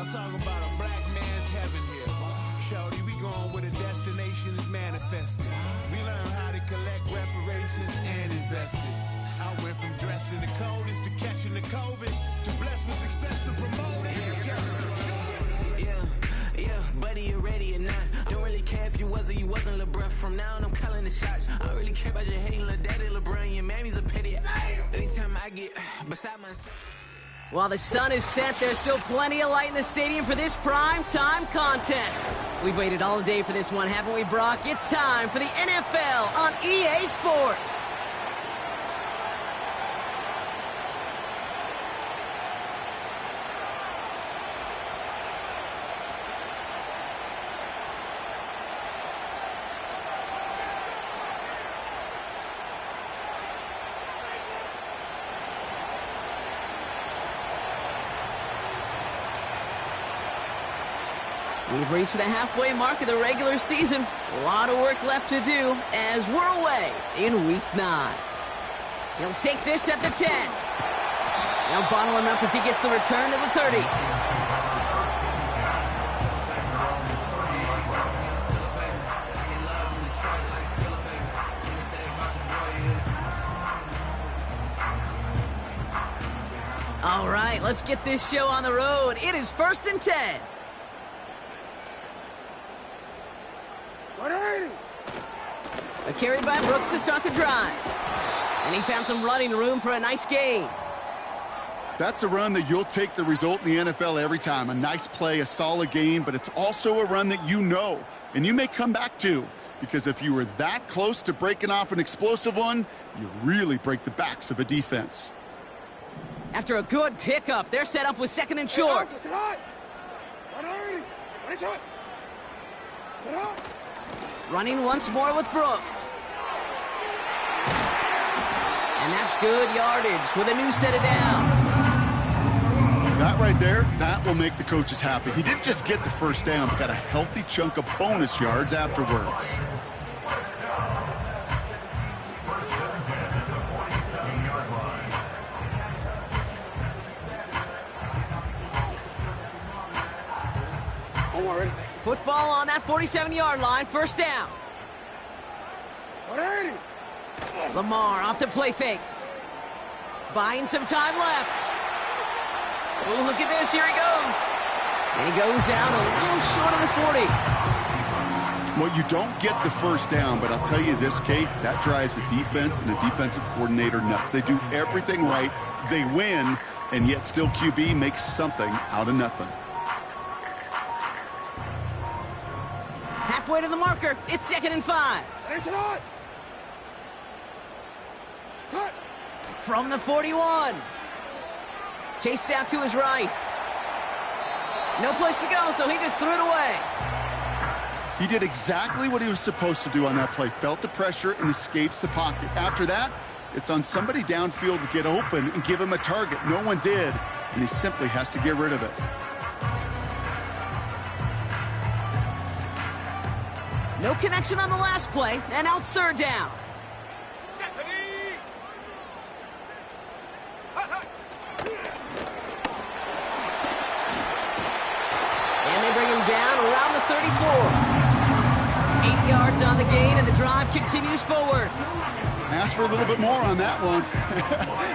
I'm talking about a black man's heaven here. Shorty, we going where the destination is manifested. We learn how to collect reparations and invest it. I went from dressing the coldest to catching the COVID, to blessed with success to promote it, to just do it. Yeah, buddy, you ready or not? Don't really care if you was or you wasn't LeBron. From now on, I'm calling the shots. I don't really care about your hating little daddy LeBron. Your mammy's a petty. Anytime I get beside myself. While the sun is set, there's still plenty of light in the stadium for this prime time contest. We've waited all day for this one, haven't we, Brock? It's time for the NFL on EA Sports. We've reached the halfway mark of the regular season. A lot of work left to do as we're away in Week 9. He'll take this at the 10. They'll bottle him up as he gets the return to the 30. All right, let's get this show on the road. It is 1st and 10. A carry by Brooks to start the drive. And he found some running room for a nice gain. That's a run that you'll take the result in the NFL every time. A nice play, a solid gain, but it's also a run that you know, and you may come back to. Because if you were that close to breaking off an explosive one, you really break the backs of a defense. After a good pickup, they're set up with 2nd and short. Running once more with Brooks. And that's good yardage with a new set of downs. That right there, that will make the coaches happy. He didn't just get the first down, but got a healthy chunk of bonus yards afterwards. Football on that 47-yard line, 1st down. Lamar off the play fake. Buying some time left. Oh, look at this, here he goes. And he goes down a little short of the 40. Well, you don't get the first down, but I'll tell you this, Kate, that drives the defense and the defensive coordinator nuts. They do everything right, they win, and yet still QB makes something out of nothing. Halfway to the marker, it's 2nd and 5. From the 41. Chased out to his right. No place to go, so he just threw it away. He did exactly what he was supposed to do on that play. Felt the pressure and escapes the pocket. After that, it's on somebody downfield to get open and give him a target. No one did, and he simply has to get rid of it. No connection on the last play, and now it's 3rd down. And they bring him down around the 34. 8 yards on the gain, and the drive continues forward. Ask for a little bit more on that one.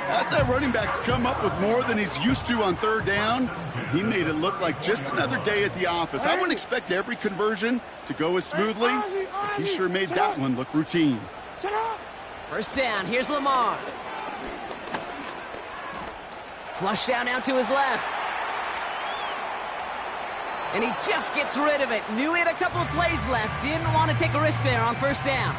As that running back's come up with more than he's used to on 3rd down, he made it look like just another day at the office. I wouldn't expect every conversion to go as smoothly, but he sure made that one look routine. 1st down, here's Lamar. Flush down now to his left. And he just gets rid of it. Knew he had a couple of plays left. Didn't want to take a risk there on 1st down.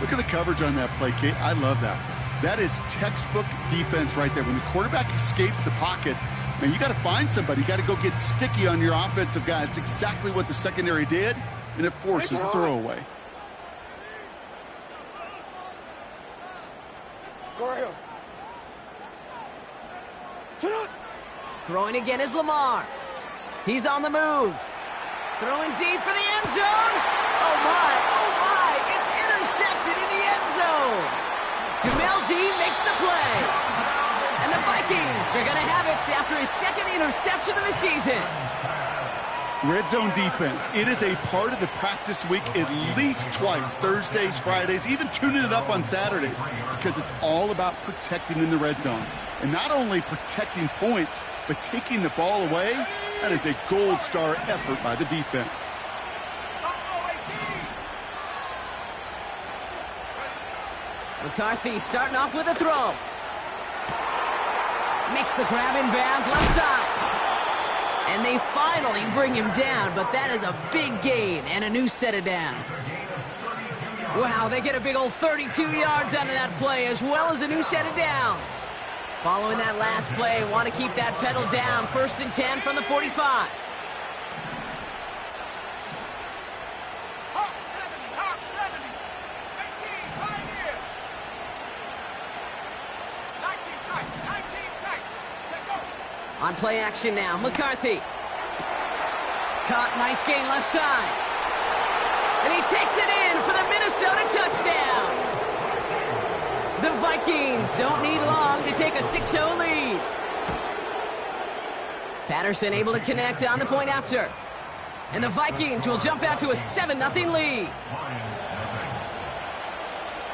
Look at the coverage on that play, Kate. I love that. That is textbook defense right there. When the quarterback escapes the pocket, man, you got to find somebody. You got to go get sticky on your offensive guy. It's exactly what the secondary did, and it forces the throwaway. Throwing again is Lamar. He's on the move. Throwing deep for the end zone. Oh my, it's intercepted in the end zone. Jamel Dean makes the play. And the Vikings are going to have it after his second interception of the season. Red zone defense, it is a part of the practice week at least twice, Thursdays, Fridays, even tuning it up on Saturdays, because it's all about protecting in the red zone. And not only protecting points, but taking the ball away. That is a gold star effort by the defense. McCarthy starting off with a throw. Makes the grab in bounds, left side. And they finally bring him down, but that is a big gain and a new set of downs. Wow, they get a big old 32 yards out of that play, as well as a new set of downs. Following that last play, want to keep that pedal down. 1st and 10 from the 45. On play action now, McCarthy. Caught, nice gain left side. And he takes it in for the Minnesota touchdown. The Vikings don't need long to take a 6-0 lead. Patterson able to connect on the point after. And the Vikings will jump out to a 7-0 lead.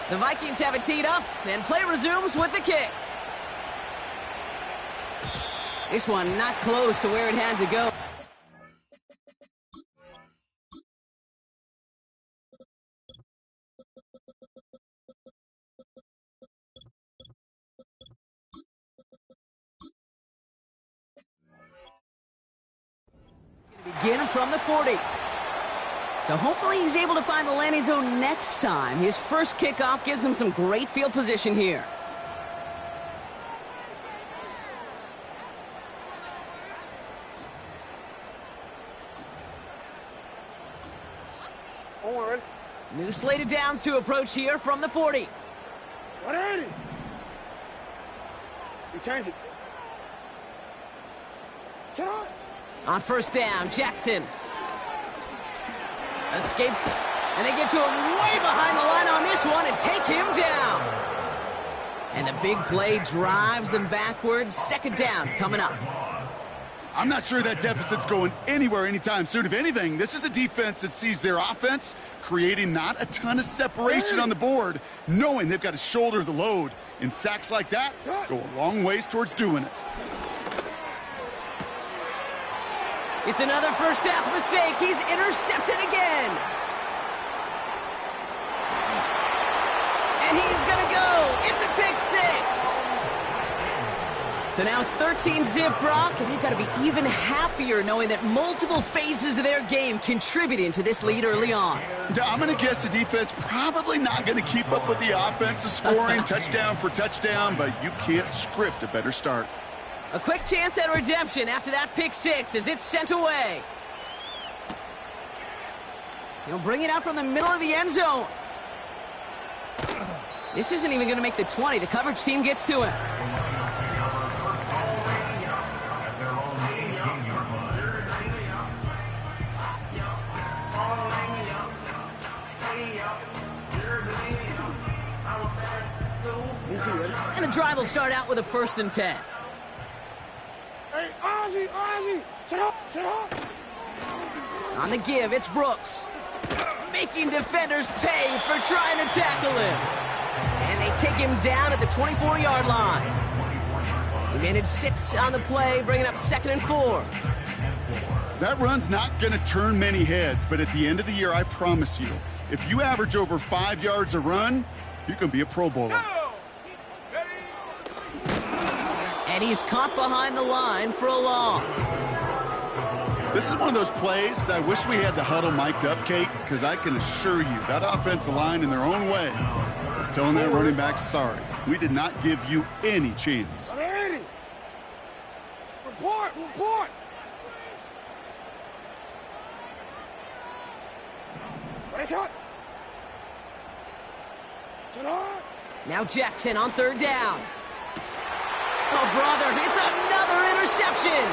The Vikings have it teed up, and play resumes with the kick. This one not close to where it had to go. Begin from the 40. So hopefully he's able to find the landing zone next time. His first kickoff gives him some great field position here. New slated downs to approach here from the 40. 180. You change it. Shut up. On 1st down, Jackson escapes, and they get to him way behind the line on this one and take him down. And the big play drives them backwards. 2nd down coming up. I'm not sure that deficit's going anywhere anytime soon. If anything, this is a defense that sees their offense creating not a ton of separation on the board, knowing they've got to shoulder the load. And sacks like that go a long ways towards doing it. It's another first half mistake. He's intercepted again. And he's going to go. It's a pick 6. So now it's 13-zip, Brock, and they've got to be even happier knowing that multiple phases of their game contributed to this lead early on. I'm going to guess the defense probably not going to keep up with the offensive scoring touchdown for touchdown, but you can't script a better start. A quick chance at redemption after that pick 6 as it's sent away. He'll bring it out from the middle of the end zone. This isn't even going to make the 20. The coverage team gets to him. And the drive will start out with a 1st and 10. Hey, Ozzy, shut up. On the give, it's Brooks. Making defenders pay for trying to tackle him. And they take him down at the 24-yard line. He managed 6 on the play, bringing up 2nd and 4. That run's not going to turn many heads, but at the end of the year, I promise you, if you average over 5 yards a run, you're going to be a Pro Bowler. And he's caught behind the line for a loss. This is one of those plays that I wish we had the huddle mic'd up, Kate, because I can assure you that offensive line in their own way is telling that running back, sorry, we did not give you any chance. 180. Report. Ready, shot. Shut up. Now Jackson on 3rd down. Oh, brother, it's another interception.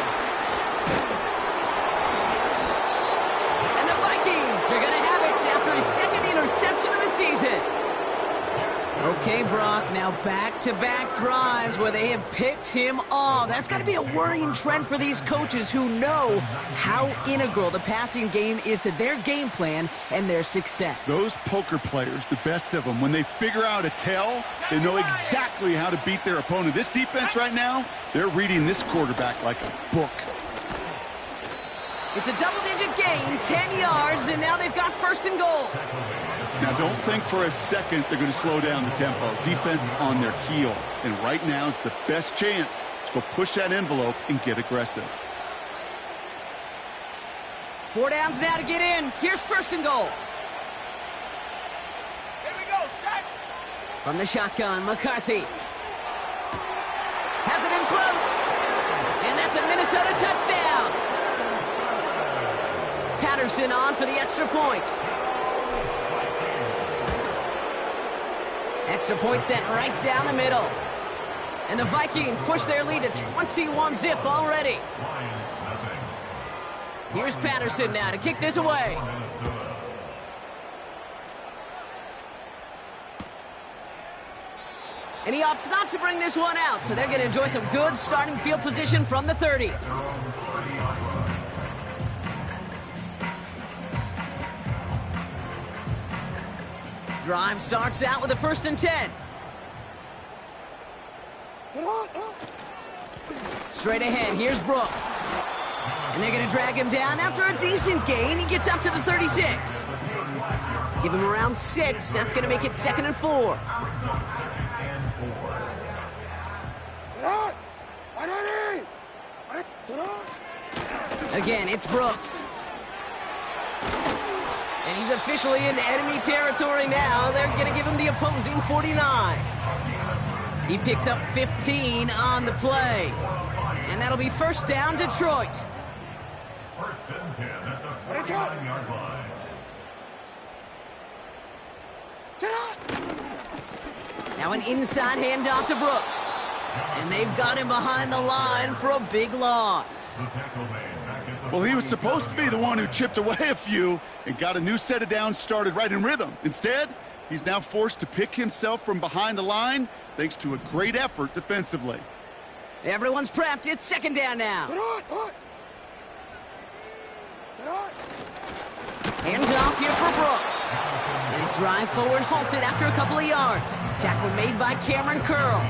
And the Vikings are going to have it after his 2nd interception of the season. Okay, Brock, now Now back-to-back drives where they have picked him off. That's got to be a worrying trend for these coaches who know how integral the passing game is to their game plan and their success. Those poker players, the best of them, when they figure out a tell, they know exactly how to beat their opponent. This defense right now, they're reading this quarterback like a book. It's a double-digit gain, 10 yards, and now they've got first and goal. Now, don't think for a second they're going to slow down the tempo. Defense on their heels. And right now is the best chance to go push that envelope and get aggressive. 4 downs now to get in. Here's first and goal. Here we go, set. From the shotgun, McCarthy. Has it in close. And that's a Minnesota touchdown. Patterson on for the extra point. Extra point sent right down the middle. And the Vikings push their lead to 21-zip already. Here's Patterson now to kick this away. And he opts not to bring this one out, so they're going to enjoy some good starting field position from the 30. Drive starts out with a 1st and 10. Straight ahead, here's Brooks. And they're going to drag him down after a decent gain. He gets up to the 36. Give him around 6. That's going to make it 2nd and 4. Again, it's Brooks. And he's officially in enemy territory now. They're going to give him the opposing 49. He picks up 15 on the play. And that'll be first down, Detroit. First and 10 at the 49-yard line. Now an inside handoff to Brooks. And they've got him behind the line for a big loss. Well, he was supposed to be the one who chipped away a few and got a new set of downs started right in rhythm. Instead, he's now forced to pick himself from behind the line thanks to a great effort defensively. Everyone's prepped. It's 2nd down now. Hands off here for Brooks. And his drive forward halted after a couple of yards. Tackle made by Cameron Curl.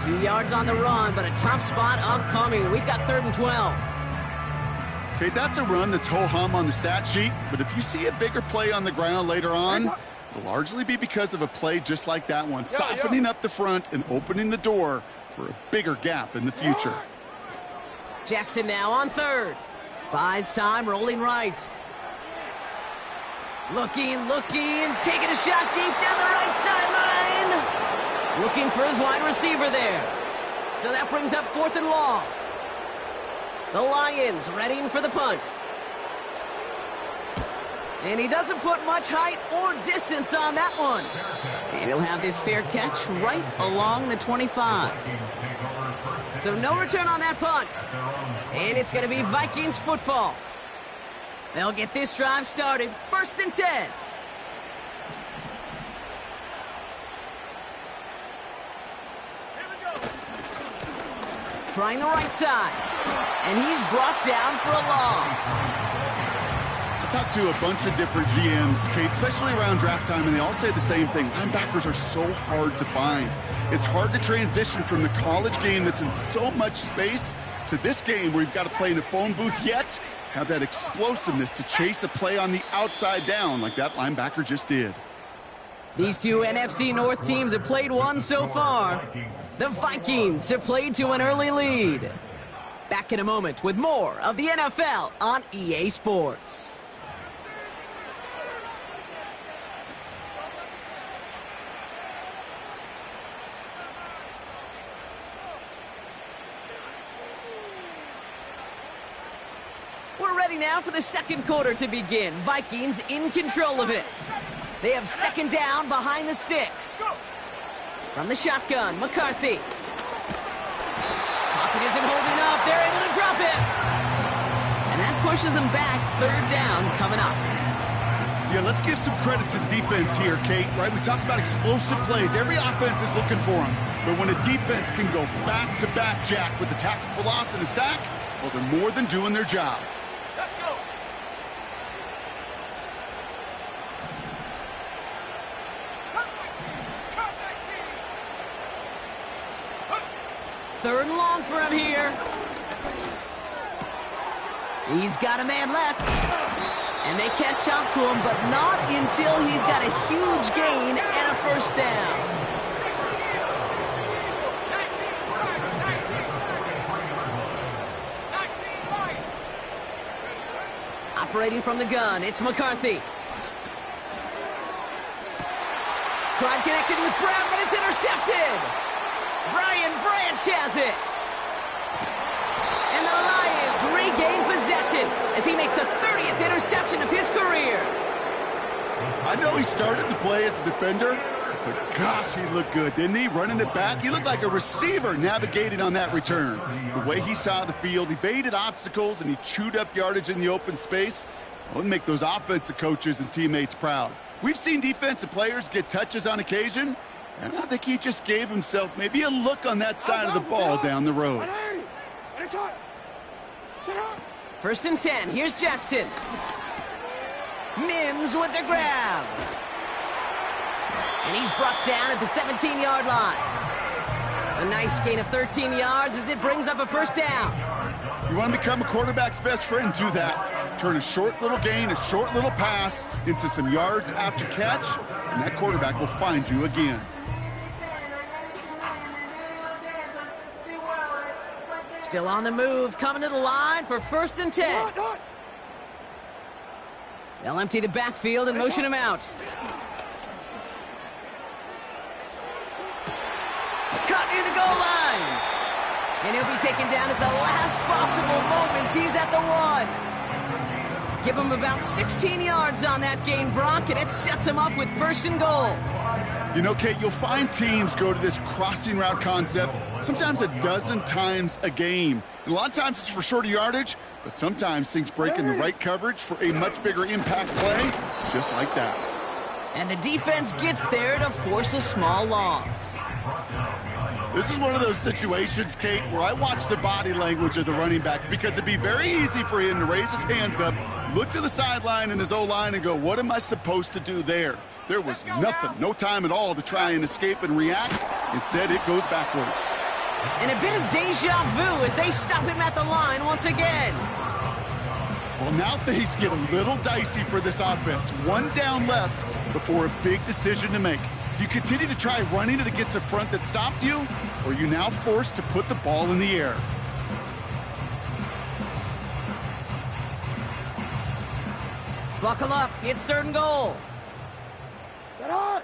2 yards on the run, but a tough spot upcoming. We've got 3rd and 12. Okay, that's a run that's ho-hum on the stat sheet, but if you see a bigger play on the ground later on, it'll largely be because of a play just like that one, softening up the front and opening the door for a bigger gap in the future. Jackson now on 3rd. Buys time, rolling right. Looking, taking a shot deep down the right sideline. Looking for his wide receiver there. So that brings up 4th and long. The Lions readying for the punt. And he doesn't put much height or distance on that one. And he'll have this fair catch right along the 25. So no return on that punt. And it's going to be Vikings football. They'll get this drive started. 1st and 10. Trying the right side. And he's brought down for a loss. I talked to a bunch of different GMs, Kate, especially around draft time, and they all say the same thing. Linebackers are so hard to find. It's hard to transition from the college game that's in so much space to this game where you've got to play in a phone booth, yet have that explosiveness to chase a play on the outside down like that linebacker just did. These two NFC North teams have played one so far. The Vikings have played to an early lead. Back in a moment with more of the NFL on EA Sports. We're ready now for the 2nd quarter to begin. Vikings in control of it. They have 2nd down behind the sticks. From the shotgun, McCarthy. Pocket isn't holding up. They're able to drop it. And that pushes them back. 3rd down coming up. Yeah, let's give some credit to the defense here, Kate, right? We talk about explosive plays. Every offense is looking for them. But when a defense can go back-to-back, Jack, with the tackle for loss and a sack, well, they're more than doing their job. Let's go. Third and long for him here. He's got a man left. And they catch up to him, but not until he's got a huge gain and a first down. Operating from the gun, it's McCarthy. Tried connecting with Brown, but it's intercepted. Brian Branch has it. And the Lions regain possession as he makes the 30th interception of his career. I know he started the play as a defender, but gosh, he looked good, didn't he? Running it back, he looked like a receiver navigating on that return. The way he saw the field, he evaded obstacles, and he chewed up yardage in the open space. It would make those offensive coaches and teammates proud. We've seen defensive players get touches on occasion, and I think he just gave himself maybe a look on that side of the ball down the road. First and 10, here's Jackson. Mims with the grab. And he's brought down at the 17-yard line. A nice gain of 13 yards as it brings up a first down. You want to become a quarterback's best friend, do that. Turn a short little gain, a short little pass into some yards after catch, and that quarterback will find you again. Still on the move, coming to the line for first and 10. They'll empty the backfield and motion him out. Cut near the goal line. And he'll be taken down at the last possible moment. He's at the 1. Give him about 16 yards on that gain, Brock, and it sets him up with first and goal. You know, Kate, you'll find teams go to this crossing route concept sometimes a dozen times a game. And a lot of times it's for shorter yardage, but sometimes things break in the right coverage for a much bigger impact play, just like that. And the defense gets there to force a small loss. This is one of those situations, Kate, where I watch the body language of the running back because it'd be very easy for him to raise his hands up, look to the sideline and his O-line and go, what am I supposed to do there? There was nothing, no time at all to try and escape and react. Instead, it goes backwards. And a bit of deja vu as they stop him at the line once again. Well, now things get a little dicey for this offense. One down left before a big decision to make. Do you continue to try running it against a front that stopped you, or are you now forced to put the ball in the air? Buckle up, it's third and goal. That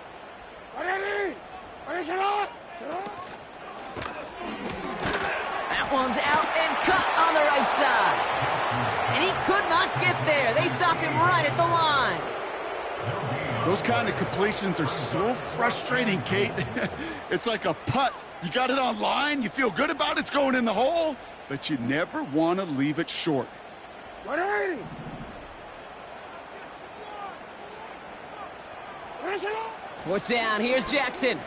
one's out and cut on the right side. And he could not get there. They stop him right at the line. Those kind of completions are so frustrating, Kate. It's like a putt. You got it on line, you feel good about it's going in the hole, but you never want to leave it short. Fourth down, here's Jackson.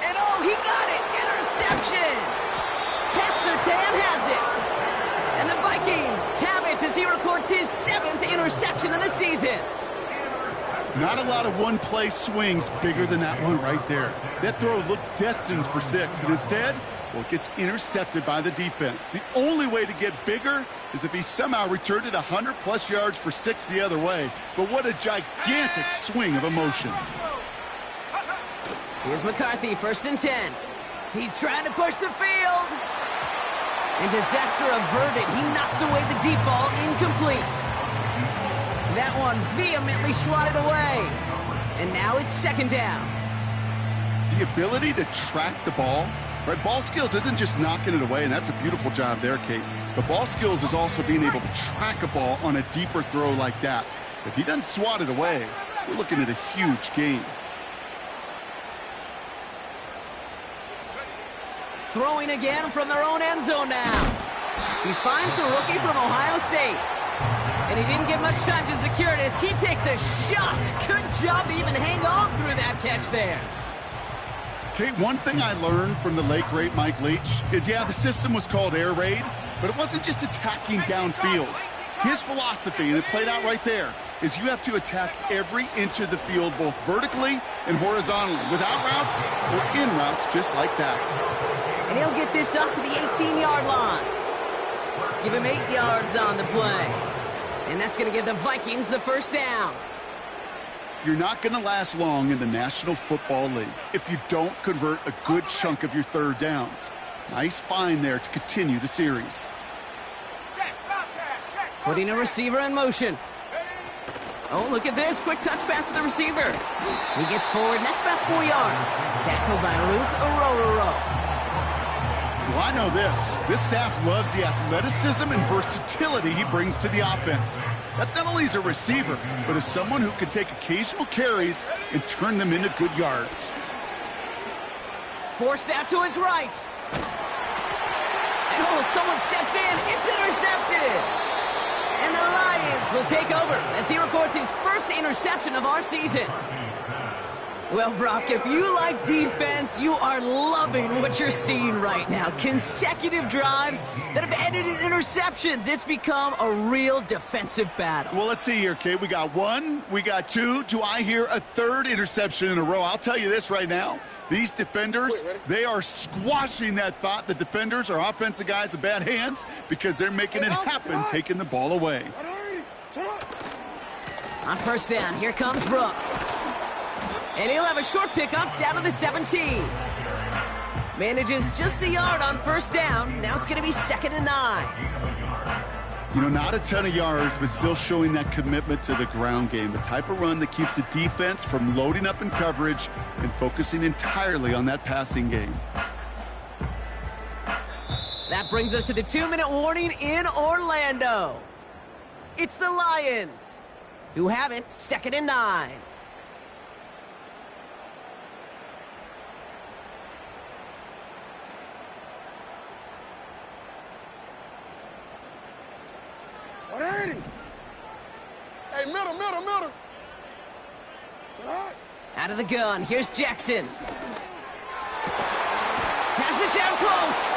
And oh, he got it! Interception! Pat Surtain has it. And the Vikings have it as he records his 7th interception of the season. Not a lot of one-play swings bigger than that one right there. That throw looked destined for 6, and instead, well, it gets intercepted by the defense. The only way to get bigger is if he somehow returned it 100-plus yards for 6 the other way. But what a gigantic swing of emotion. Here's McCarthy, first and 10. He's trying to push the field. And disaster averted. He knocks away the deep ball, incomplete. That one vehemently swatted away. And now it's second down. The ability to track the ball, right? Ball skills isn't just knocking it away, and that's a beautiful job there, Kate. But ball skills is also being able to track a ball on a deeper throw like that. If he doesn't swat it away, we're looking at a huge gain. Throwing again from their own end zone now. He finds the rookie from Ohio State. And he didn't get much time to secure it as he takes a shot. Good job to even hang on through that catch there. Okay, one thing I learned from the late, great Mike Leach is, yeah, the system was called air raid, but it wasn't just attacking downfield. His philosophy, and it played out right there, is you have to attack every inch of the field, both vertically and horizontally, without routes or in routes, just like that. And he'll get this up to the 18-yard line. Give him 8 yards on the play. And that's going to give the Vikings the first down. You're not going to last long in the National Football League if you don't convert a good chunk of your third downs. Nice find there to continue the series. Putting a receiver in motion. Oh, look at this. Quick touch pass to the receiver. He gets forward, and that's about 4 yards. Tackled by Luke Arororo. Well, I know this. This staff loves the athleticism and versatility he brings to the offense. That's not only as a receiver, but as someone who can take occasional carries and turn them into good yards. Forced out to his right. And oh, someone stepped in. It's intercepted. And the Lions will take over as he records his first interception of our season. Well, Brock, if you like defense, you are loving what you're seeing right now. Consecutive drives that have ended in interceptions. It's become a real defensive battle. Well, let's see here, Kate. We got 1, we got 2. Do I hear a third interception in a row? I'll tell you this right now. These defenders, they are squashing that thought. The defenders are offensive guys with bad hands because they're making it happen, taking the ball away. On first down, here comes Brooks. And he'll have a short pickup down to the 17. Manages just a yard on first down. Now it's going to be 2nd and 9. You know, not a ton of yards, but still showing that commitment to the ground game. The type of run that keeps the defense from loading up in coverage and focusing entirely on that passing game. That brings us to the 2-minute warning in Orlando. It's the Lions who have it, 2nd and 9. Hey, middle. Out of the gun, here's Jackson. Has it down close.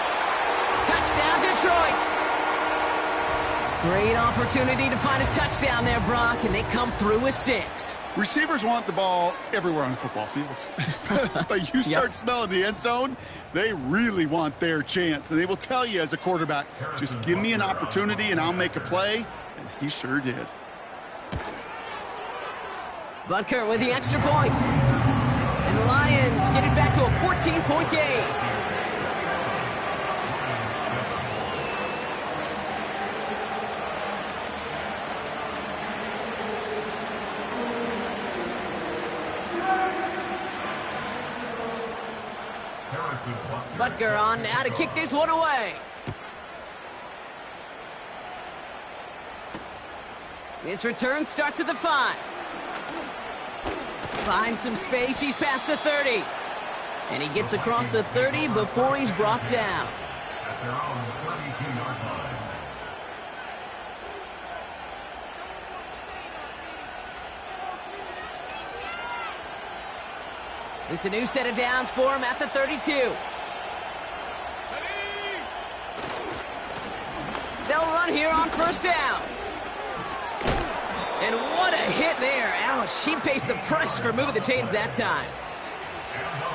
Touchdown, Detroit. Great opportunity to find a touchdown there, Brock, and they come through with 6. Receivers want the ball everywhere on the football field. But you start smelling the end zone, they really want their chance. And they will tell you as a quarterback, just give me an opportunity and I'll make a play. And he sure did. Butker with the extra point. And the Lions get it back to a 14-point game. Butker on now to kick this one away. This return starts at the 5. Finds some space, he's past the 30. And he gets across the 30 before he's brought down. At their own 32-yard line. It's a new set of downs for him at the 32. They'll run here on first down. And what a hit there. Ouch, she pays the price for moving the chains that time.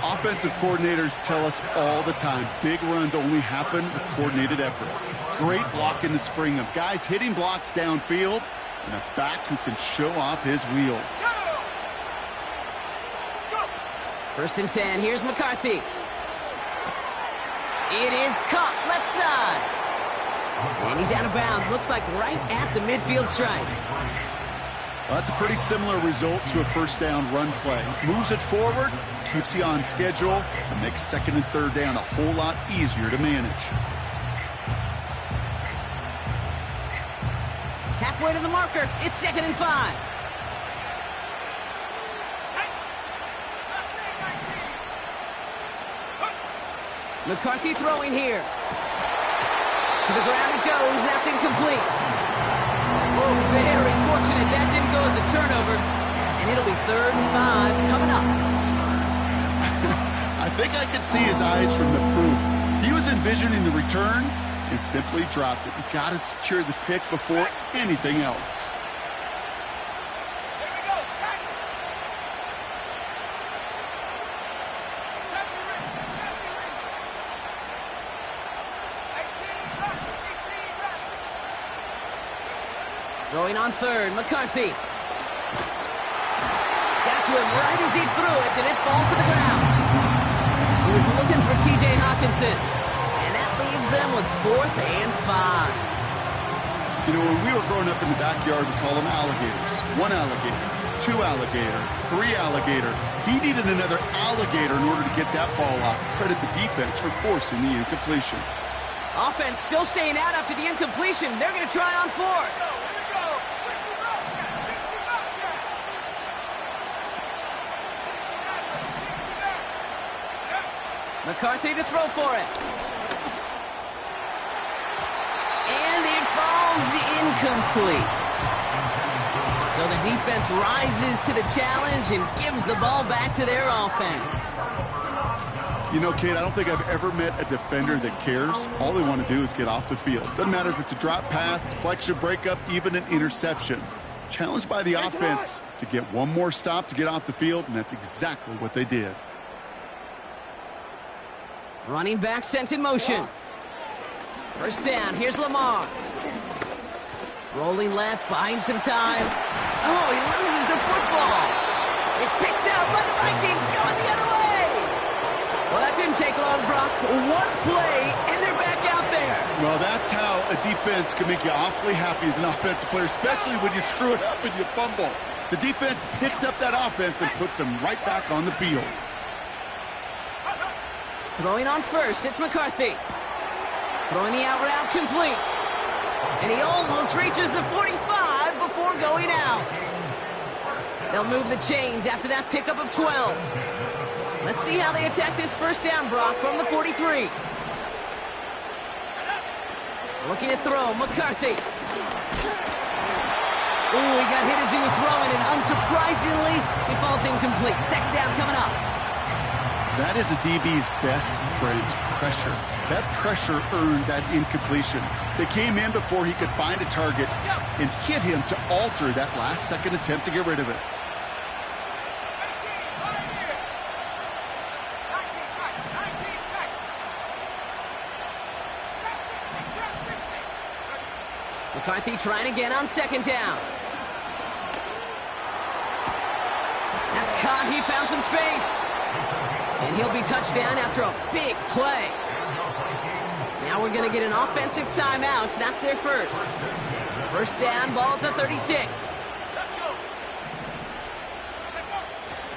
Offensive coordinators tell us all the time, big runs only happen with coordinated efforts. Great block in the spring of guys hitting blocks downfield and a back who can show off his wheels. 1st and 10, here's McCarthy. It is caught left side. And he's out of bounds, looks like right at the midfield stripe. Well, that's a pretty similar result to a first down run play. Moves it forward, keeps you on schedule, and makes 2nd and 3rd down a whole lot easier to manage. Halfway to the marker, it's 2nd and 5. McCarthy throwing here. To the ground it goes. That's incomplete. Ooh, 3rd and 5 coming up. I think I could see his eyes from the booth. He was envisioning the return and simply dropped it. You got to secure the pick before anything else. Throwing on 3rd, McCarthy. Got to him right as he threw it, and it falls to the ground. He was looking for T.J. Hawkinson, and that leaves them with 4th and 5. You know, when we were growing up in the backyard, we call them alligators. 1 alligator, 2 alligator, 3 alligator. He needed another alligator in order to get that ball off. Credit the defense for forcing the incompletion. Offense still staying out after the incompletion. They're going to try on 4th. McCarthy to throw for it. And it falls incomplete. So the defense rises to the challenge and gives the ball back to their offense. You know, Kate, I don't think I've ever met a defender that cares. All they want to do is get off the field. Doesn't matter if it's a drop pass, deflection, breakup, even an interception. Challenged by the offense to get one more stop to get off the field, and that's exactly what they did. Running back sent in motion. 1st down, here's Lamar. Rolling left, buying some time. Oh, he loses the football. It's picked out by the Vikings, going the other way. Well, that didn't take long, Brock. 1 play, and they're back out there. Well, that's how a defense can make you awfully happy as an offensive player, especially when you screw it up and you fumble. The defense picks up that offense and puts them right back on the field. Throwing on 1st, it's McCarthy. Throwing the out route complete. And he almost reaches the 45 before going out. They'll move the chains after that pickup of 12. Let's see how they attack this 1st down, Brock, from the 43. Looking to throw, McCarthy. Ooh, he got hit as he was throwing, and unsurprisingly, he falls incomplete. 2nd down coming up. That is a DB's best friend, pressure. That pressure earned that incompletion. They came in before he could find a target and hit him to alter that last-second attempt to get rid of it. McCarthy trying again on 2nd down. That's caught. He found some space. And he'll be touchdown after a big play. Now we're going to get an offensive timeout. That's their 1st. 1st down, ball at the 36.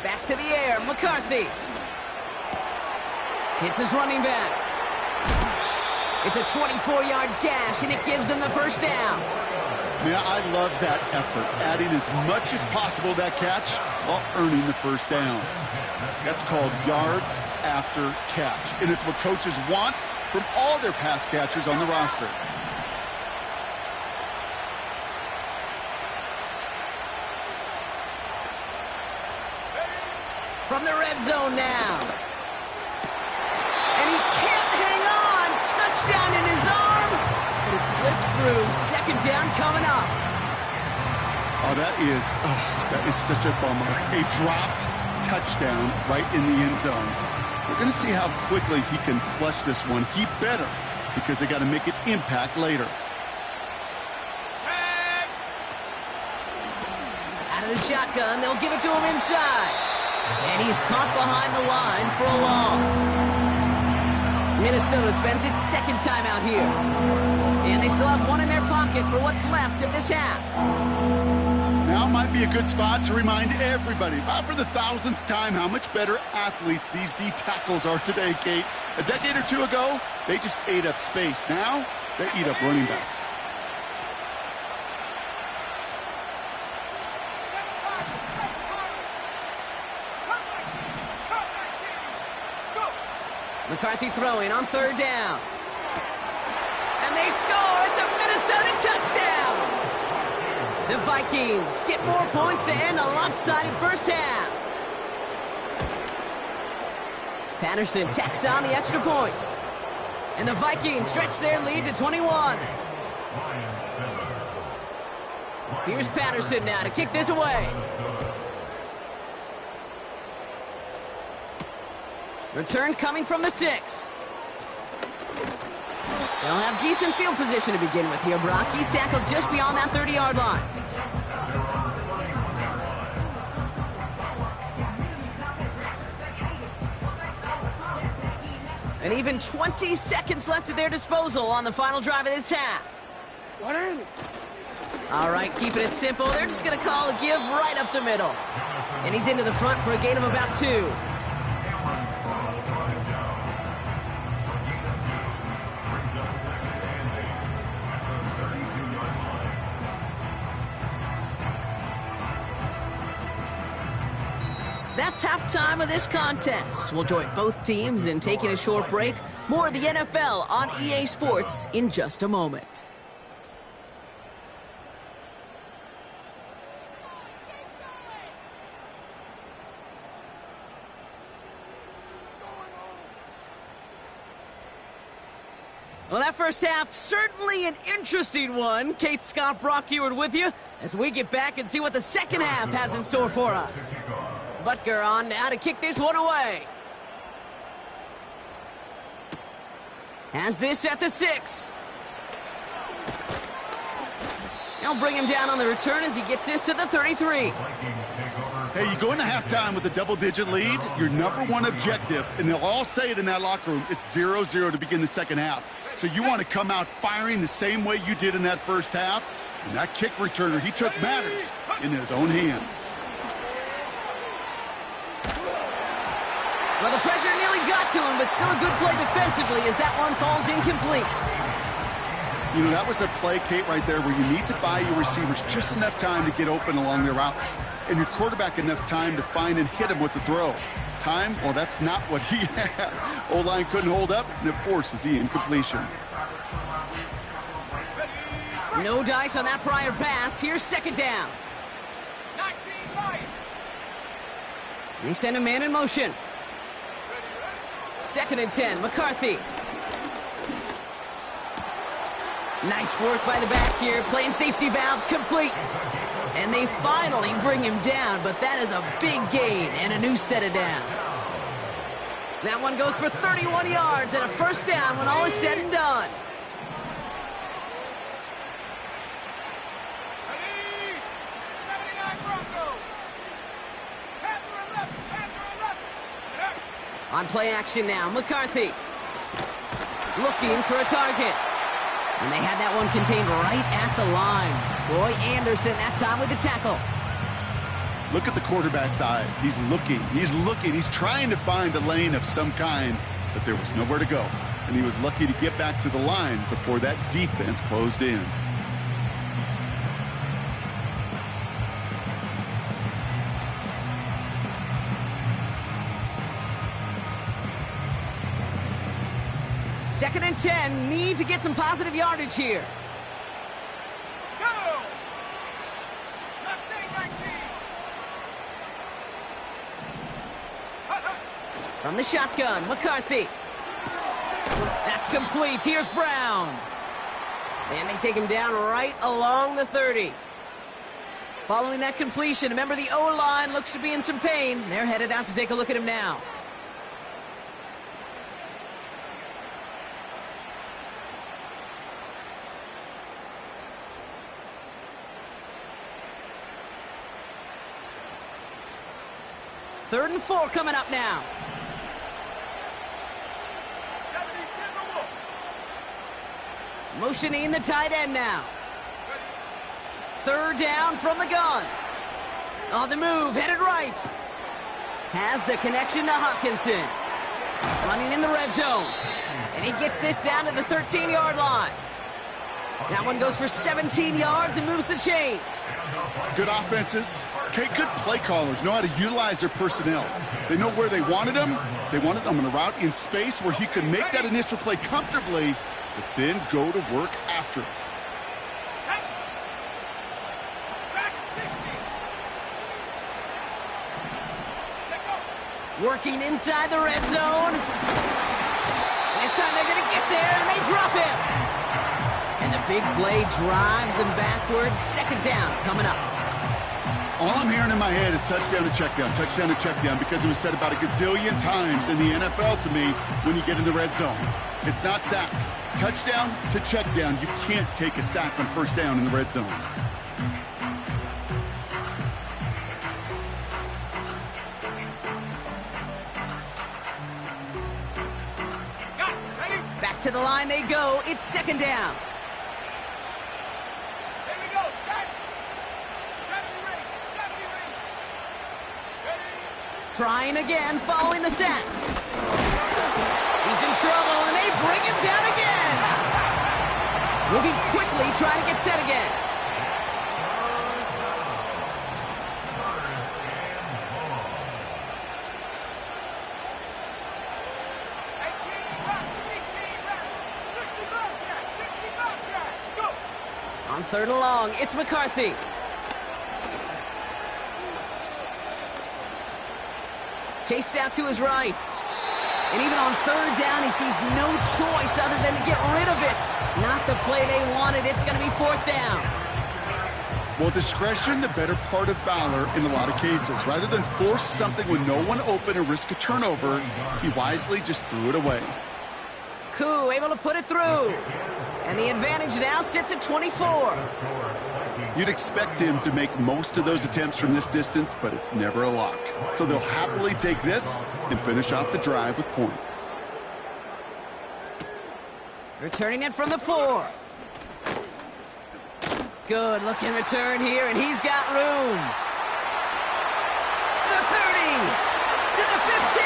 Back to the air, McCarthy. Hits his running back. It's a 24-yard gash, and it gives them the 1st down. Man, I love that effort, adding as much as possible to that catch while earning the 1st down. That's called yards after catch, and it's what coaches want from all their pass catchers on the roster. From the red zone now. And he can't hang on. Touchdown in his arms, but it slips through. 2nd down coming up. Oh, that is such a bummer. A dropped touchdown right in the end zone. We're going to see how quickly he can flush this one. He better, because they got to make it impact later. Out of the shotgun, they'll give it to him inside. And he's caught behind the line for a loss. Minnesota spends its 2nd time out here. And they still have 1 in their pocket for what's left of this half. Now might be a good spot to remind everybody, about for the 1000th time, how much better athletes these D tackles are today, Kate. A decade or 2 ago, they just ate up space. Now, they eat up running backs. McCarthy throwing on 3rd down. And they score. It's a Minnesota touchdown. The the Vikings get more points to end a lopsided first half. Patterson tacks on the extra point. And the Vikings stretch their lead to 21. Here's Patterson now to kick this away. Return coming from the 6. They'll have decent field position to begin with here, Brock. He's tackled just beyond that 30-yard line. And even 20 seconds left at their disposal on the final drive of this half. All right, keeping it simple. They're just going to call a give right up the middle. And he's into the front for a gain of about 2. That's halftime of this contest. We'll join both teams in taking a short break. More of the NFL on EA Sports in just a moment. Well, that first half, certainly an interesting one. Kate, Scott, Brock Ewart with you as we get back and see what the second half has in store for us. Butker on now to kick this one away. Has this at the 6. They'll bring him down on the return as he gets this to the 33. Hey, you go into halftime with a double-digit lead, your number one objective, and they'll all say it in that locker room, it's 0-0 to begin the second half. So you want to come out firing the same way you did in that first half. And that kick returner, he took matters in his own hands. Well, the pressure nearly got to him, but still a good play defensively as that one falls incomplete. You know, that was a play, Kate, right there where you need to buy your receivers just enough time to get open along their routes. And your quarterback enough time to find and hit him with the throw. Time, well, that's not what he had. O-line couldn't hold up, and it forces the incompletion. No dice on that prior pass. Here's second down. They send a man in motion. 2nd and 10, McCarthy. Nice work by the back here. Playing safety valve complete. And they finally bring him down, but that is a big gain and a new set of downs. That one goes for 31 yards and a first down when all is said and done. On play action now, McCarthy looking for a target. And they had that one contained right at the line. Troy Anderson that time with the tackle. Look at the quarterback's eyes. He's looking. He's trying to find a lane of some kind, but there was nowhere to go. And he was lucky to get back to the line before that defense closed in. Second and 10, need to get some positive yardage here. Go! Let's stay 19. From the shotgun, McCarthy. That's complete. Here's Brown. And they take him down right along the 30. Following that completion, remember the O-line looks to be in some pain. They're headed out to take a look at him now. Third and 4 coming up now. Motioning the tight end now. Third down from the gun. On the move, headed right. Has the connection to Hawkinson. Running in the red zone. And he gets this down to the 13-yard line. That one goes for 17 yards and moves the chains. Good offenses. Okay, good play callers know how to utilize their personnel. They know where they wanted them. They wanted them on a route in space where he could make that initial play comfortably, but then go to work after it. Working inside the red zone. This time they're going to get there, and they drop him. And the big play drives them backwards. Second down coming up. All I'm hearing in my head is touchdown to check down, because it was said about a gazillion times in the NFL to me when you get in the red zone. It's not sack. Touchdown to check down. You can't take a sack on first down in the red zone. Back to the line they go. It's second down. Here we go. Set. 70 ring. 70 ring. Ready? Trying again, following the sack. He's in trouble, and they bring him down again. Moving quickly, trying to get set again. On third and long, it's McCarthy. Chased out to his right. And even on third down, he sees no choice other than to get rid of it. Not the play they wanted. It's going to be fourth down. Well, discretion, the better part of valor in a lot of cases. Rather than force something with no one open and risk a turnover, he wisely just threw it away. Koo able to put it through. And the advantage now sits at 24. You'd expect him to make most of those attempts from this distance, but it's never a lock. So they'll happily take this and finish off the drive with points. Returning it from the 4. Good looking return here, and he's got room. The 30 to the 15.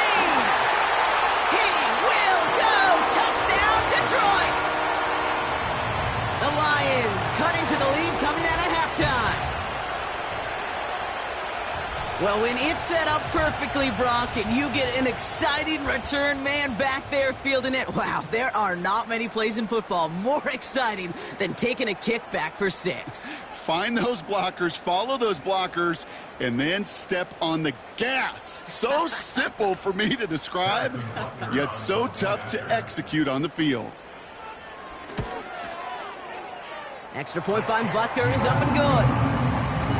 He will go. Touchdown, Detroit. The Lions cutting to the lead coming out of halftime. Well, when it's set up perfectly, Brock, and you get an exciting return man back there fielding it, wow, there are not many plays in football more exciting than taking a kick back for 6. Find those blockers, follow those blockers, and then step on the gas. So simple for me to describe, yet so tough to execute on the field. Extra point by Butker is up and good.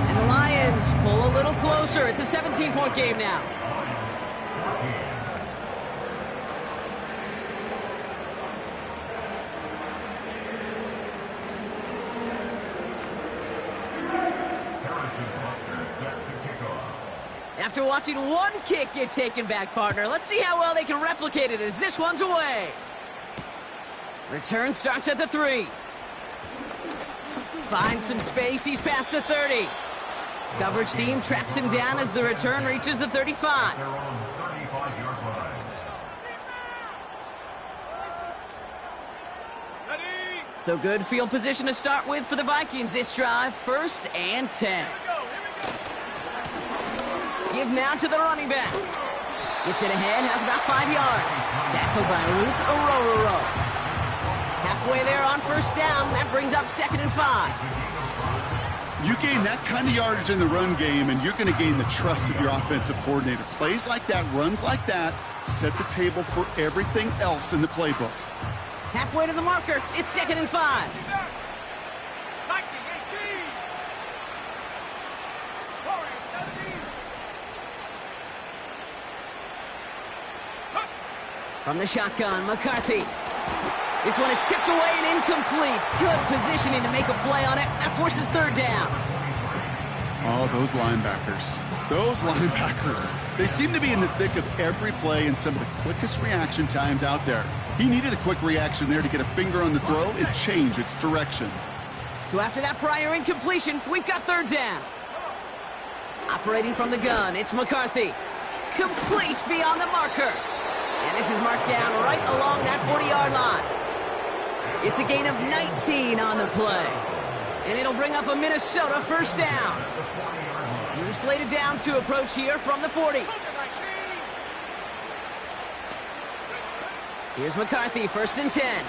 And the Lions pull a little closer. It's a 17-point game now. After watching one kick get taken back, partner, let's see how well they can replicate it as this one's away. Return starts at the 3. Finds some space. He's past the 30. Coverage team tracks him down as the return reaches the 35. So good field position to start with for the Vikings this drive. 1st and 10. Give now to the running back. Gets it ahead, has about 5 yards. Tackled by Luke Orororo. Halfway there on 1st down. That brings up 2nd and 5. You gain that kind of yardage in the run game, and you're going to gain the trust of your offensive coordinator. Plays like that, runs like that, set the table for everything else in the playbook. Halfway to the marker. It's 2nd and 5. From the shotgun, McCarthy. This one is tipped away and incomplete. Good positioning to make a play on it. That forces 3rd down. Oh, those linebackers. Those linebackers. They seem to be in the thick of every play and some of the quickest reaction times out there. He needed a quick reaction there to get a finger on the throw and change its direction. So after that prior incompletion, we've got 3rd down. Operating from the gun, it's McCarthy. Complete beyond the marker. And this is marked down right along that 40-yard line. It's a gain of 19 on the play. And it'll bring up a Minnesota 1st down. New slated downs to approach here from the 40. Here's McCarthy, 1st and 10.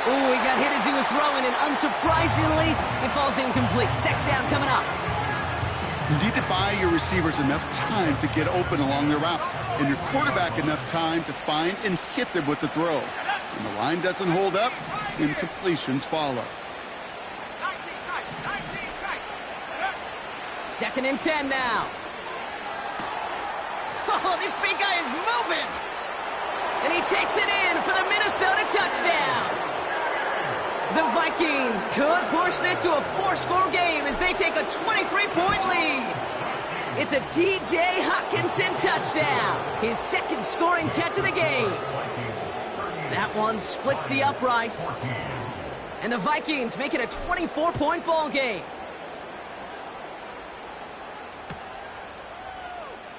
Ooh, he got hit as he was throwing, and unsurprisingly, it falls incomplete. 2nd down coming up. You need to buy your receivers enough time to get open along their routes, and your quarterback enough time to find and hit them with the throw. When the line doesn't hold up, incompletions follow. 19 tight. 19 tight. 2nd and 10 now. Oh, this big guy is moving. And he takes it in for the Minnesota touchdown. The Vikings could push this to a 4-score game as they take a 23-point lead. It's a T.J. Hockenson touchdown, his 2nd scoring catch of the game. That one splits the uprights. And the Vikings make it a 24-point ball game.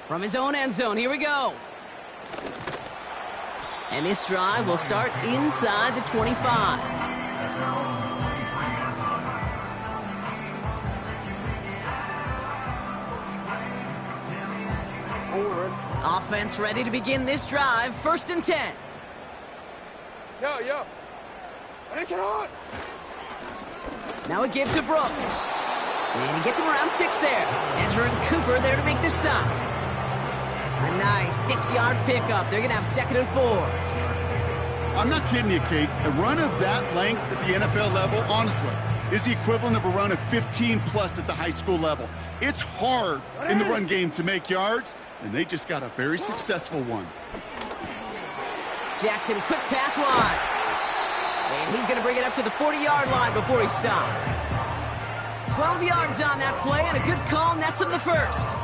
From his own end zone, here we go. And this drive will start inside the 25. Offense ready to begin this drive. 1st and 10. Yo. Now a give to Brooks. And he gets him around 6 there. Edger and Cooper there to make the stop. A nice 6-yard pickup. They're going to have 2nd and 4. I'm not kidding you, Kate. A run of that length at the NFL level, honestly, is the equivalent of a run of 15-plus at the high school level. It's hard in the run game to make yards, and they just got a very successful one. Jackson, quick pass wide. And he's going to bring it up to the 40-yard line before he stopped. 12 yards on that play, and a good call nets him the 1st.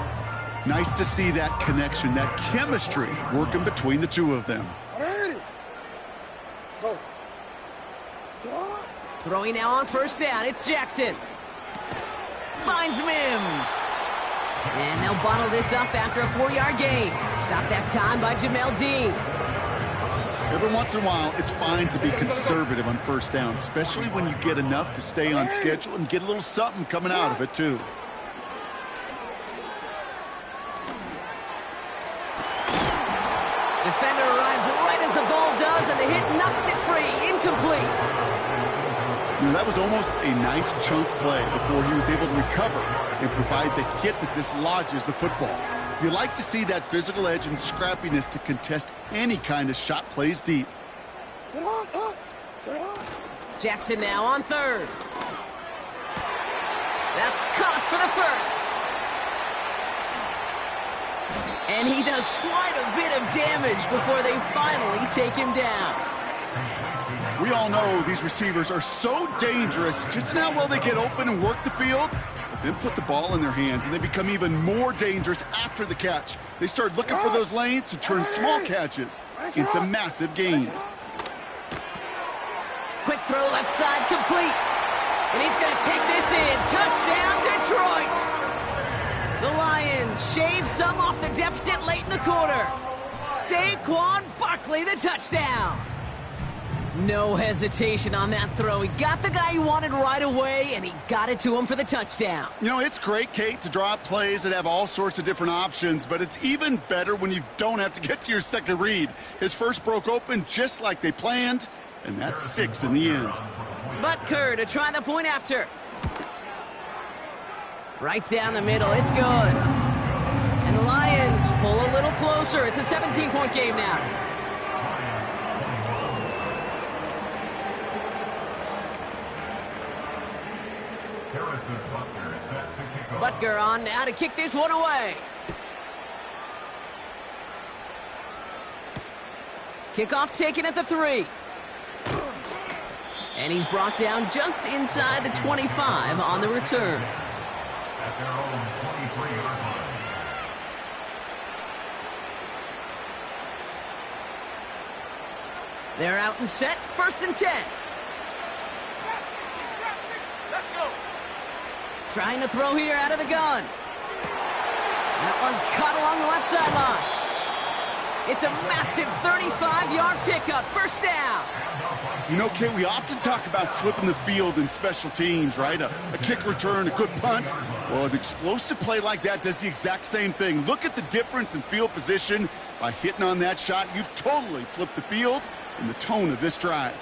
Nice to see that connection, that chemistry working between the two of them. Go. Throwing now on 1st down, it's Jackson. Finds Mims. And they'll bottle this up after a 4-yard gain. Stopped that time by Jamel Dean. Every once in a while, it's fine to be conservative on 1st down, especially when you get enough to stay on schedule and get a little something coming out of it, too. Defender arrives right as the ball does, and the hit knocks it free. Incomplete. You know, that was almost a nice chunk play before he was able to recover and provide the hit that dislodges the football. You like to see that physical edge and scrappiness to contest any kind of shot plays deep. Jackson now on 3rd. That's caught for the 1st. And he does quite a bit of damage before they finally take him down. We all know these receivers are so dangerous just in how well they get open and work the field, but then put the ball in their hands, and they become even more dangerous after the catch. They start looking for those lanes to turn small catches into massive gains. Quick throw left side complete. And he's going to take this in. Touchdown, Detroit! The Lions shave some off the deficit late in the quarter. Saquon Barkley, the touchdown. No hesitation on that throw. He got the guy he wanted right away, and he got it to him for the touchdown. You know, it's great, Kate, to draw up plays that have all sorts of different options, but it's even better when you don't have to get to your second read. His first broke open just like they planned, and that's 6 in the end. Butker to try the point after. Right down the middle, it's good. And the Lions pull a little closer. It's a 17-point game now. Butker on now to kick this one away. Kickoff taken at the 3. And he's brought down just inside the 25 on the return. At their own 23-yard line. They're out and set. 1st and 10. Let's go. Trying to throw here out of the gun. That one's caught along the left sideline. It's a massive 35-yard pickup. 1st down. You know, Kate, we often talk about flipping the field in special teams, right? A kick return, a good punt. Well, an explosive play like that does the exact same thing. Look at the difference in field position. By hitting on that shot, you've totally flipped the field and the tone of this drive.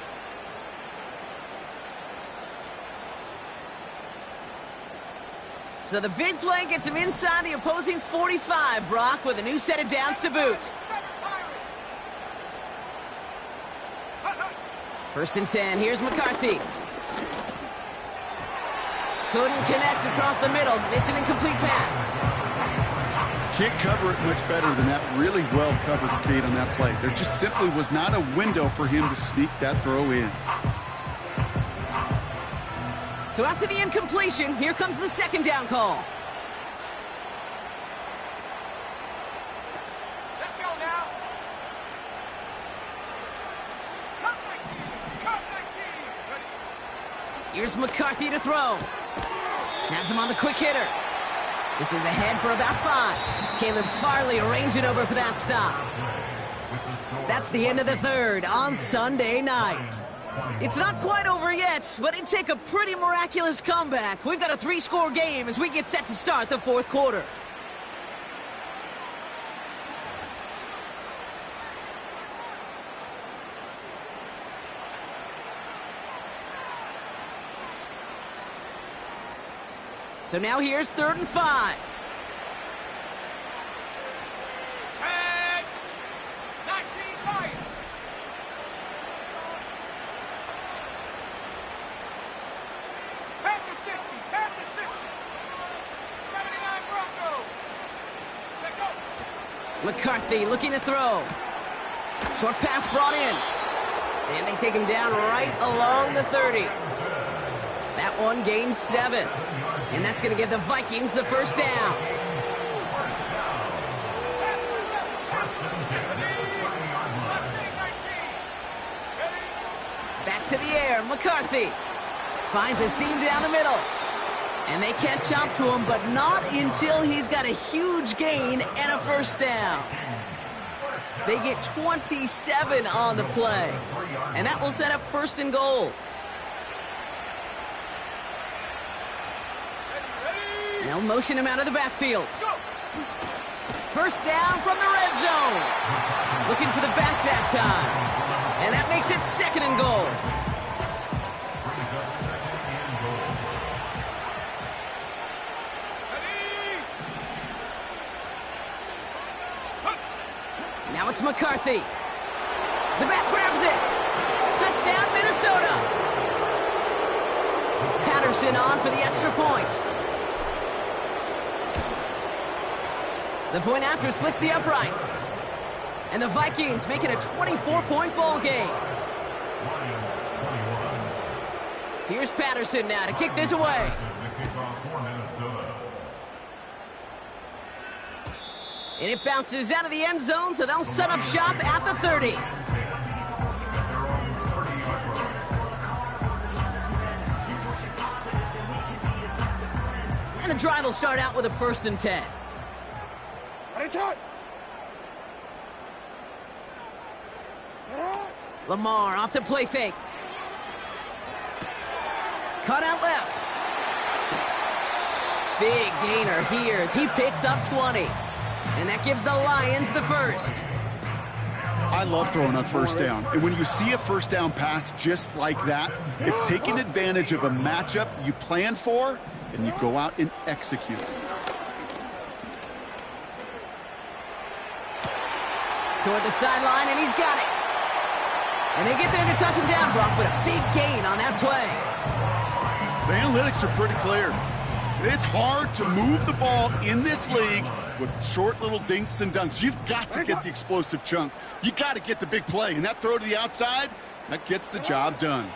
So the big play gets him inside the opposing 45, Brock, with a new set of downs to boot. 1st and 10, here's McCarthy. Couldn't connect across the middle. It's an incomplete pass. Can't cover it much better than that. Really well covered, Kate, on that play. There just simply was not a window for him to sneak that throw in. So after the incompletion, here comes the 2nd down call. Let's go now. Cut 19. Cut 19. Here's McCarthy to throw. Has him on the quick hitter. This is ahead for about 5. Caleb Farley arranging over for that stop. That's the end of the 3rd on Sunday night. It's not quite over yet, but it'd take a pretty miraculous comeback. We've got a 3-score game as we get set to start the 4th quarter. So now here's 3rd and 5. 10. 19. Fire. Back to 60. Back to 60. 79 Broncos. Check go. McCarthy looking to throw. Short pass brought in. And they take him down right along the 30. That one gains 7. And that's going to give the Vikings the 1st down. Back to the air, McCarthy finds a seam down the middle. And they catch up to him, but not until he's got a huge gain and a 1st down. They get 27 on the play. And that will set up 1st and goal. Now motion him out of the backfield. 1st down from the red zone. Looking for the back that time. And that makes it 2nd and goal. Now it's McCarthy. The back grabs it. Touchdown, Minnesota. Patterson on for the extra point. The point after splits the uprights. And the Vikings make it a 24-point ball game. Here's Patterson now to kick this away. And it bounces out of the end zone, so they'll set up shop at the 30. And the drive will start out with a 1st and 10. Lamar off to play fake. Cut out left. Big gainer here as he picks up 20. And that gives the Lions the 1st. I love throwing on 1st down. And when you see a 1st down pass just like that, it's taking advantage of a matchup you plan for, and you go out and execute. Toward the sideline, and he's got it. And they get there to touch him down, Brock, with a big gain on that play. The analytics are pretty clear. It's hard to move the ball in this league with short little dinks and dunks. You've got to get the explosive chunk. You got to get the big play. And that throw to the outside, that gets the job done.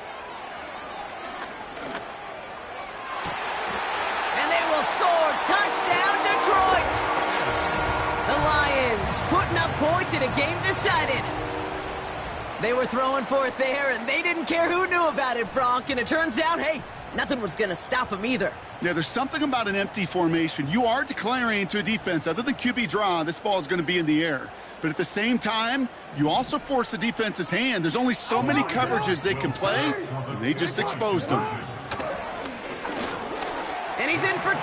And they will score. Touchdown, Detroit. The Lions putting up points in a game decided. They were throwing for it there, and they didn't care who knew about it, Brock. And it turns out, hey, nothing was going to stop them either. Yeah, there's something about an empty formation. You are declaring to a defense, other than QB draw, this ball is going to be in the air. But at the same time, you also force the defense's hand. There's only so many coverages they can play, and they just exposed them. And he's in for 2,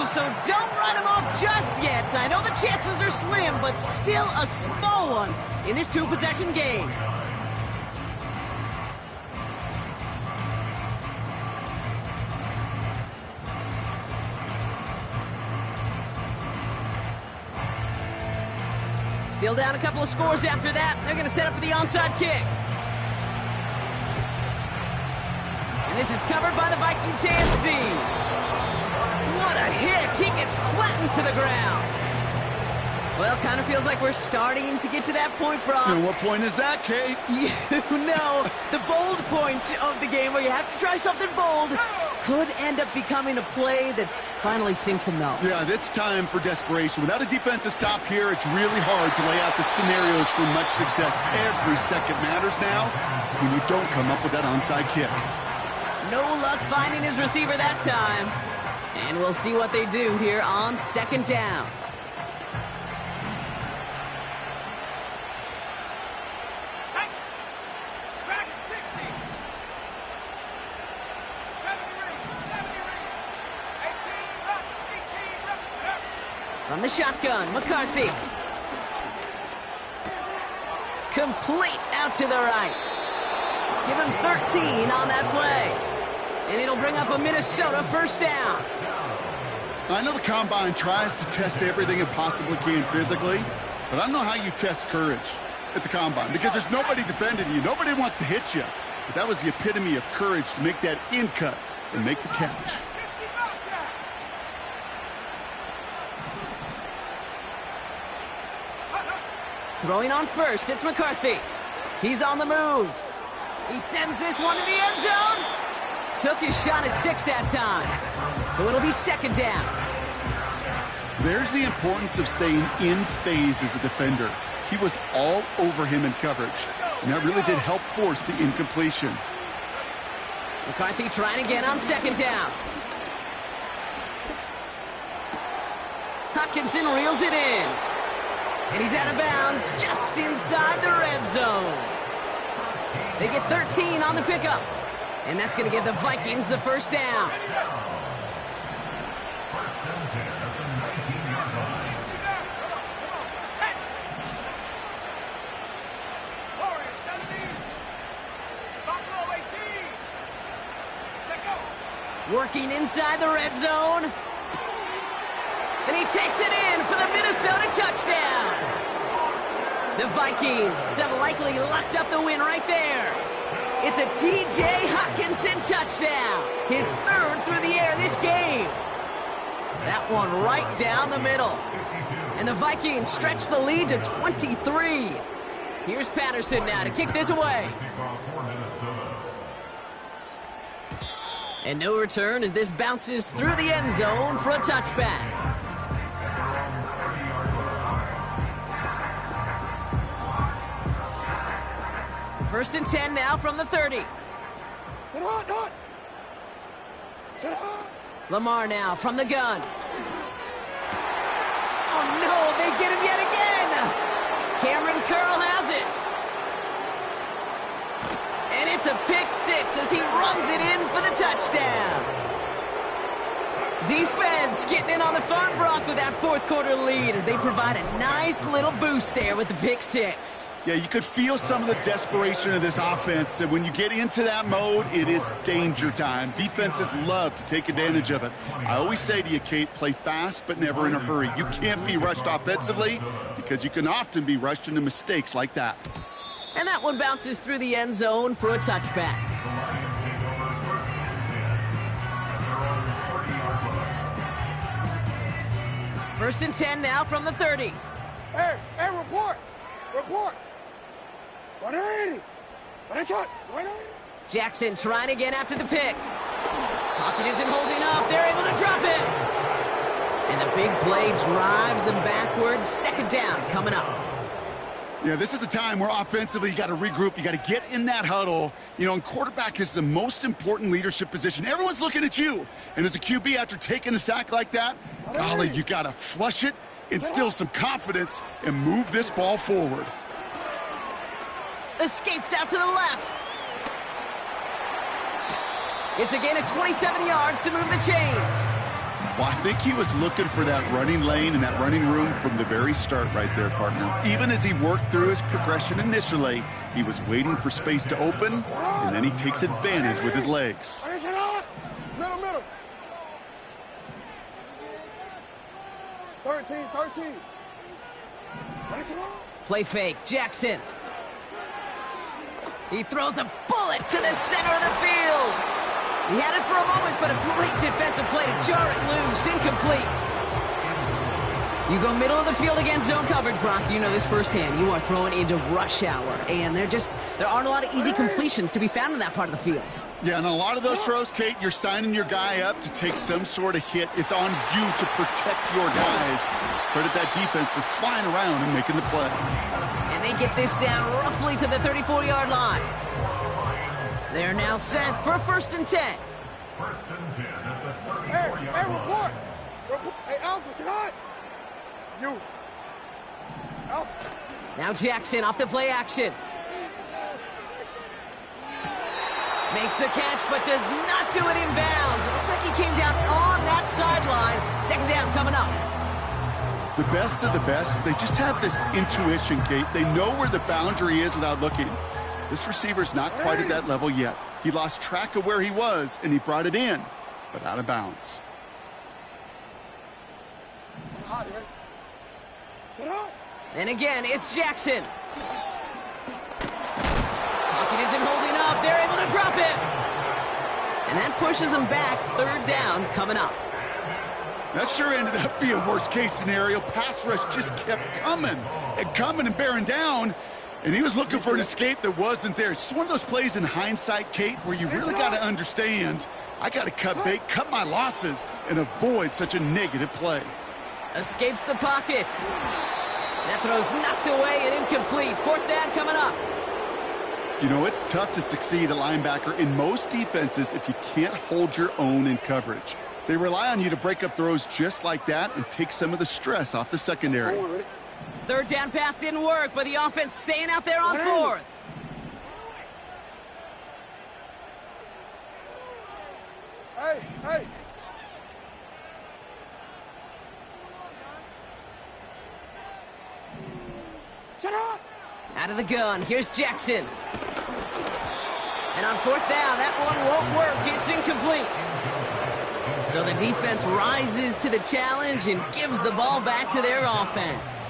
so don't write him off just yet. I know the chances are slim, but still a small one in this 2-possession game. Still down a couple of scores after that. They're going to set up for the onside kick. And this is covered by the Vikings hands team. What a hit! He gets flattened to the ground. Well, kind of feels like we're starting to get to that point, Brock. And what point is that, Kate? You know, the bold point of the game where you have to try something bold could end up becoming a play that finally sinks him, though. Yeah, it's time for desperation. Without a defensive stop here, it's really hard to lay out the scenarios for much success. Every second matters now when you don't come up with that onside kick. No luck finding his receiver that time. And we'll see what they do here on second down. From the shotgun, McCarthy. Complete out to the right. Give him 13 on that play. And it'll bring up a Minnesota first down. I know the Combine tries to test everything it possibly can physically, but I don't know how you test courage at the Combine because there's nobody defending you. Nobody wants to hit you. But that was the epitome of courage to make that in cut and make the catch. Throwing on first, it's McCarthy. He's on the move. He sends this one to the end zone. Took his shot at 6 that time. So it'll be second down. There's the importance of staying in phase as a defender. He was all over him in coverage, and that really did help force the incompletion. McCarthy trying again on second down. Hutchinson reels it in. And he's out of bounds just inside the red zone. They get 13 on the pickup. And that's going to give the Vikings the first down. Working inside the red zone. And he takes it in for the Minnesota touchdown. The Vikings have likely locked up the win right there. It's a T.J. Hutchinson touchdown. His third through the air this game. That one right down the middle. And the Vikings stretch the lead to 23. Here's Patterson now to kick this away. And no return as this bounces through the end zone for a touchback. First and 10 now from the 30. Lamar now from the gun. Oh no, they get him yet again. Cameron Curl has it. And it's a pick six as he runs it in for the touchdown. Defense getting in on the fun, Brock, with that fourth quarter lead as they provide a nice little boost there with the pick six. Yeah, you could feel some of the desperation of this offense. And when you get into that mode, it is danger time. Defenses love to take advantage of it. I always say to you, Kate, play fast but never in a hurry. You can't be rushed offensively because you can often be rushed into mistakes like that. And that one bounces through the end zone for a touchback. First and 10 now from the 30. Hey, report! Report! 180! Jackson trying again after the pick. Pocket isn't holding up. They're able to drop it. And the big play drives them backwards. Second down coming up. Yeah, this is a time where offensively you got to regroup. You got to get in that huddle. You know, and quarterback is the most important leadership position. Everyone's looking at you. And as a QB, after taking a sack like that, golly, you got to flush it, instill some confidence, and move this ball forward. Escapes out to the left. It's a gain of 27 yards to move the chains. Well, I think he was looking for that running lane and that running room from the very start right there, partner. Even as he worked through his progression initially, he was waiting for space to open, and then he takes advantage with his legs. Middle. 13. Play fake, Jackson. He throws a bullet to the center of the field. He had it for a moment, but a great defensive play to jar it loose. Incomplete. You go middle of the field against zone coverage, Brock. You know this firsthand. You are throwing into rush hour, and there aren't a lot of easy completions to be found in that part of the field. Yeah, and a lot of those throws, Kate, you're signing your guy up to take some sort of hit. It's on you to protect your guys. Credit that defense for flying around and making the play. And they get this down roughly to the 34-yard line. They're now set for 1st and 10. 1st and 10 at the 34-yard Hey, line. report. Hey, Alpha, sit on. You. Alpha. Now Jackson off the play action. Makes the catch, but does not do it in bounds. It looks like he came down on that sideline. 2nd down coming up. The best of the best, they just have this intuition, Kate. They know where the boundary is without looking. This receiver's not quite at that level yet. He lost track of where he was, and he brought it in, but out of bounds. And again, it's Jackson. Pocket isn't holding up. They're able to drop it. And that pushes them back. 3rd down coming up. That sure ended up being worst-case scenario. Pass rush just kept coming and bearing down, and he was looking for an escape that wasn't there. It's just one of those plays in hindsight, Kate, where you really got to understand, I got to cut bait, cut my losses, and avoid such a negative play. Escapes the pocket. That throw's knocked away and incomplete. 4th down coming up. You know, it's tough to succeed at linebacker in most defenses if you can't hold your own in coverage. They rely on you to break up throws just like that and take some of the stress off the secondary. 3rd down pass didn't work, but the offense staying out there on 4th. Hey. Shut up. Out of the gun, here's Jackson. And on 4th down, that one won't work. It's incomplete. So the defense rises to the challenge and gives the ball back to their offense.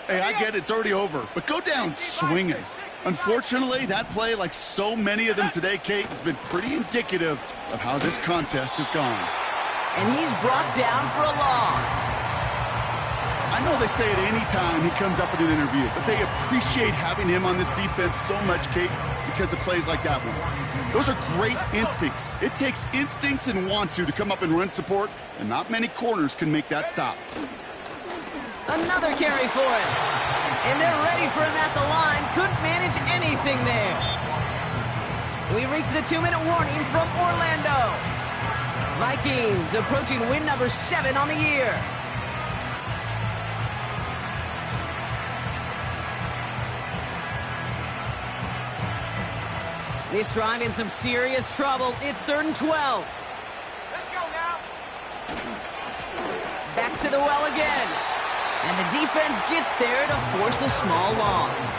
Hey, I get it, it's already over, but go down swinging. Unfortunately, that play, like so many of them today, Kate, has been pretty indicative of how this contest has gone. And he's brought down for a loss. I know they say it any time he comes up in an interview, but they appreciate having him on this defense so much, Kate, because of plays like that one. Those are great instincts. It takes instincts and want to come up and run support, and not many corners can make that stop. Another carry for him. And they're ready for him at the line. Couldn't manage anything there. We reach the 2-minute warning from Orlando. Vikings approaching win number 7 on the year. This drive in some serious trouble. It's 3rd and 12. Let's go now. Back to the well again. And the defense gets there to force a small loss.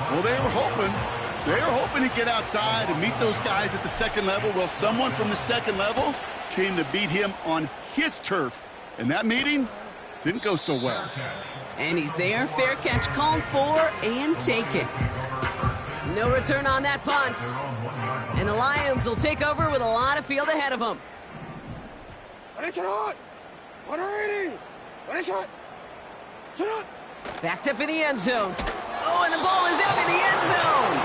Well, they were hoping to get outside and meet those guys at the 2nd level. Well, someone from the 2nd level came to beat him on his turf. And that meeting didn't go so well. And he's there. Fair catch called for and taken. No return on that punt. And the Lions will take over with a lot of field ahead of them. Backed up in the end zone. Oh, and the ball is out in the end zone.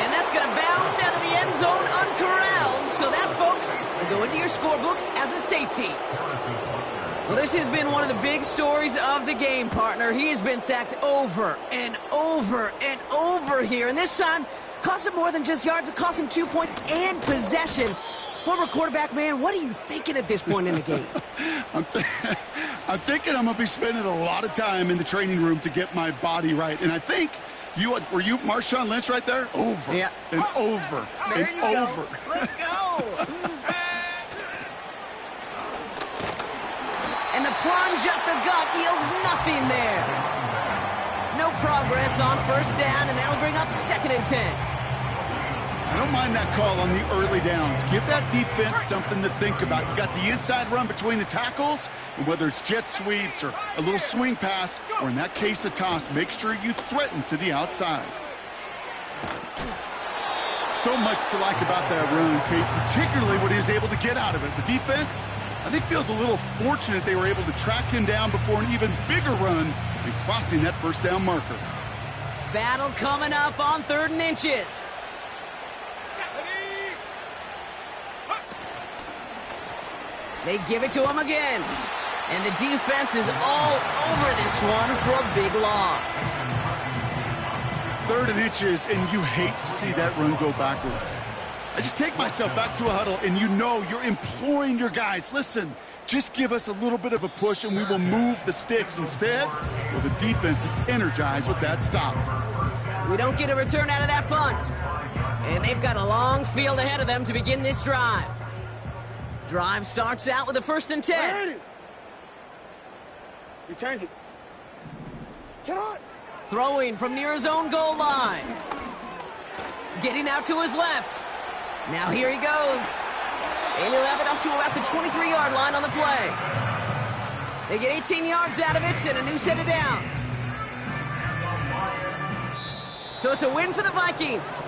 And that's going to bound out of the end zone uncorralled. So that, folks, will go into your scorebooks as a safety. Well, this has been one of the big stories of the game, partner. He has been sacked over and over and over here. And this time, cost him more than just yards. It cost him 2 points and possession. Former quarterback, man, what are you thinking at this point in the game? I'm thinking I'm going to be spending a lot of time in the training room to get my body right. And I think, were you Marshawn Lynch right there? Over and over there and over. Go. Let's go. And the plunge up the gut yields nothing there. No progress on 1st down, and that'll bring up 2nd and 10. I don't mind that call on the early downs. Give that defense something to think about. You got the inside run between the tackles, and whether it's jet sweeps or a little swing pass, or in that case a toss, make sure you threaten to the outside. So much to like about that run, Kate, particularly what he was able to get out of it. The defense, I think, feels a little fortunate they were able to track him down before an even bigger run and crossing that first down marker. Battle coming up on 3rd and inches. They give it to him again. And the defense is all over this one for a big loss. 3rd and inches, and you hate to see that run go backwards. I just take myself back to a huddle, and you know you're imploring your guys, listen, just give us a little bit of a push, and we will move the sticks. Instead, well, the defense is energized with that stop. We don't get a return out of that punt. And they've got a long field ahead of them to begin this drive. Drive starts out with a 1st and 10. You change it. Shut Throwing from near his own goal line. Getting out to his left. Now here he goes. And he'll have it up to about the 23-yard line on the play. They get 18 yards out of it and a new set of downs. So it's a win for the Vikings.